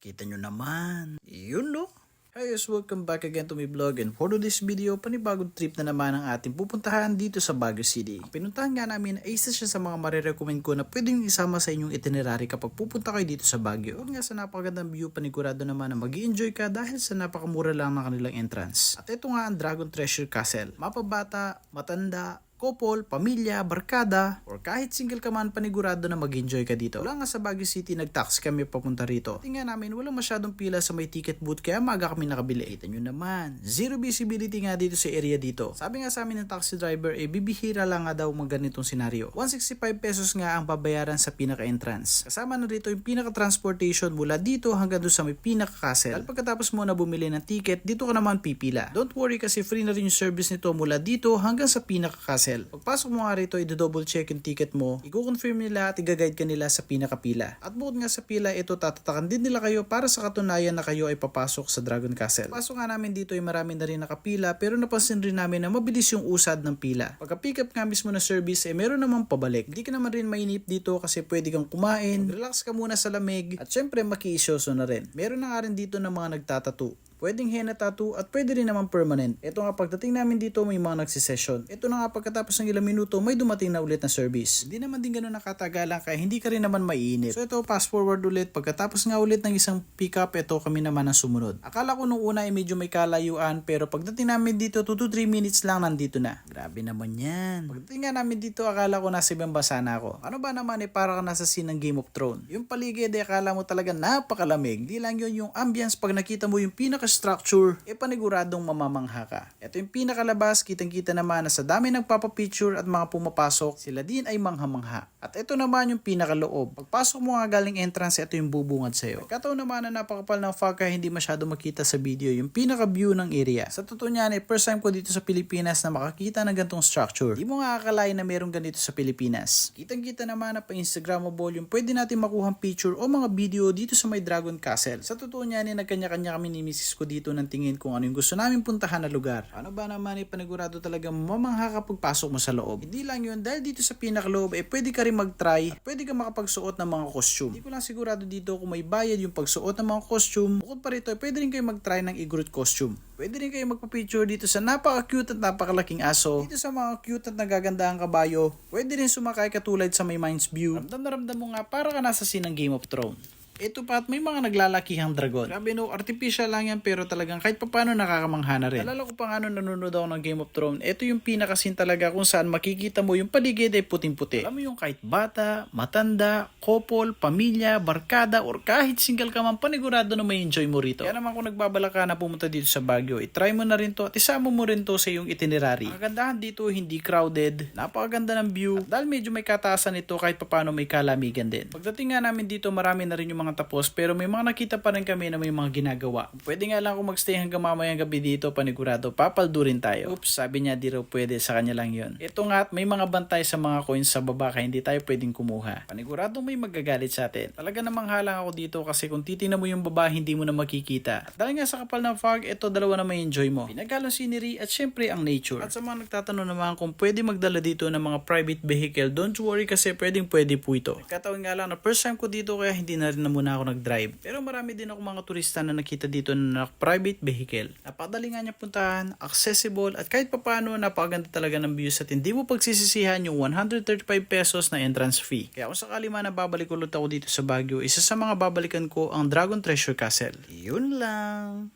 Kita nyo naman. Yun no? Hey guys, welcome back again to my vlog, and for this video, panibagong trip na naman ang ating pupuntahan dito sa Baguio City. Ang pinuntahan nga namin ay isa siya sa mga marirecommend ko na pwedeng isama sa inyong itinerary kapag pupunta kayo dito sa Baguio. At nga sa napakagandang view, panigurado naman na mag-i-enjoy ka dahil sa napakamura lang ng kanilang entrance. At ito nga ang Dragon Treasure Castle. Mapabata, matanda, couple, pamilya, barkada, or kahit single ka man, panigurado na mag-enjoy ka dito. Wala nga sa Baguio City, nag-taxi kami papunta rito. Tingnan namin, walang masyadong pila sa may ticket booth kaya maga kami nakabili. Kita nyo naman, zero visibility nga dito sa area dito. Sabi nga sa amin ng taxi driver, bibihira lang nga daw mga ganitong senaryo. 165 pesos nga ang babayaran sa pinaka-entrance. Kasama na rito yung pinaka-transportation mula dito hanggang doon sa may pinaka-castle. At pagkatapos mo na bumili ng ticket, dito ka naman pipila. Don't worry kasi free na rin yung service nito mula dito hanggang sa pinaka-castle. Pagpasok mo nga rito, i-double check yung ticket mo, i-confirm nila at i-guide ka nila sa pinakapila. At bukod nga sa pila, ito tatatakan din nila kayo para sa katunayan na kayo ay papasok sa Dragon Castle. Pasok nga namin dito ay marami na rin nakapila, pero napansin rin namin na mabilis yung usad ng pila. Pagka-pick up nga mismo na service, meron namang pabalik. Hindi ka naman rin mainip dito kasi pwede kang kumain, relax ka muna sa lamig, at syempre makiisyoso na rin. Meron na nga rin dito ng mga nagtatattoo. Pwedeng henna tattoo at pwede rin naman permanent. Ito nga pagdating namin dito may mga nagsisession. Ito na nga pagkatapos ng ilang minuto may dumating na ulit na service. Hindi naman din ganun nakatagalan kaya hindi ka rin naman maiinip. So ito fast forward ulit. Pagkatapos nga ulit ng isang pick up, ito kami naman ang sumunod. Akala ko nung una ay medyo may kalayuan pero pagdating namin dito 2 to 3 minutes lang nandito na. Grabe naman yan. Pagdating nga namin dito akala ko nasa ibang bansa na ako. Ano ba naman para ka nasa scene ng Game of Thrones. Yung paligid akala mo talaga napakalamig. Hindi lang yun yung ambience pag nakita mo yung structure, paniguradong mamamangha ka. Ito yung pinakalabas, kitang-kita naman na sa dami nagpapapicture at mga pumapasok, sila din ay mangha-mangha. At ito naman yung pinakaloob. Pagpasok mo nga galing entrance, ito yung bubungad sa'yo. Kataon naman na napakapal ng fog kaya hindi masyado makita sa video yung pinaka-view ng area. Sa totoo niyan, first time ko dito sa Pilipinas na makakita ng ganitong structure. Di mo nga akalain na meron ganito sa Pilipinas. Kitang-kita naman na pa-Instagrammable yung pwede natin makuhang picture o mga video dito sa may Dragon Castle. Sa totoo niyan, nagkanya-kanya kami ni Mrs. ko dito ng tingin kung ano yung gusto namin puntahan na lugar. Ano ba naman panigurado talaga mamangha kapag pasok mo sa loob. Hindi lang yun, dahil dito sa pinakaloob pwede ka rin mag-try, pwede ka makapagsuot ng mga costume. Hindi ko lang sigurado dito kung may bayad yung pagsuot ng mga costume. Bukod pa rito, pwede rin kayo mag-try ng Groot costume. Pwede rin kayo magpa-picture dito sa napaka-cute at napakalaking aso. Dito sa mga cute at nagagandahang kabayo. Pwede rin sumakay katulad sa may Mines View. Ramdam na ramdam mo nga para ka nasa scene ng Game of Thrones. Ito pa at may mga naglalakihang dragon. Grabe no, artificial lang yan pero talagang kahit papano nakakamangha na rin. Alala ko pa nga nung nanonood ako ng Game of Thrones, ito yung pinakasin talaga kung saan makikita mo yung paligid ay puting-puti. Alam mo yung kahit bata, matanda, couple, pamilya, barkada, or kahit single ka man, panigurado na may enjoy mo rito. Kaya naman kung nagbabala ka na pumunta dito sa Baguio, try mo na rin to at isama mo rin to sa iyong itinerary. Ang kagandahan dito, hindi crowded, napakaganda ng view, at dahil medyo may kataasan ito kahit papano may kalamigan din. Pagdating nga namin dito, marami na rin yung mga tapos pero may mga nakita pa rin kami na may mga ginagawa. Pwede nga lang kung magstay hanggang mamayang gabi dito, panigurado papaldo rin tayo. Oops, sabi niya di raw pwede, sa kanya lang yun. Ito nga at may mga bantay sa mga coins sa baba kaya hindi tayo pwedeng kumuha. Panigurado may magagalit sa atin. Talaga namang halang ako dito kasi kung titingnan mo yung baba hindi mo na makikita. At dahil nga sa kapal ng fog, ito dalawa na may enjoy mo. Pinaghalong scenery at syempre ang nature. At sa mga nagtatanong naman kung pwede magdala dito ng mga private vehicle, don't worry kasi pwede po ito. Nagkataon nga lang na first time ko dito kaya hindi na rin muna ako nag-drive. Pero marami din ako mga turista na nakita dito na private vehicle. Napakadali nga niya puntahan, accessible, at kahit papano napakaganda talaga ng views at hindi mo pagsisisihan yung 135 pesos na entrance fee. Kaya kung sakali man na babalik ulit ako dito sa Baguio, isa sa mga babalikan ko ang Dragon Treasure Castle. Yun lang.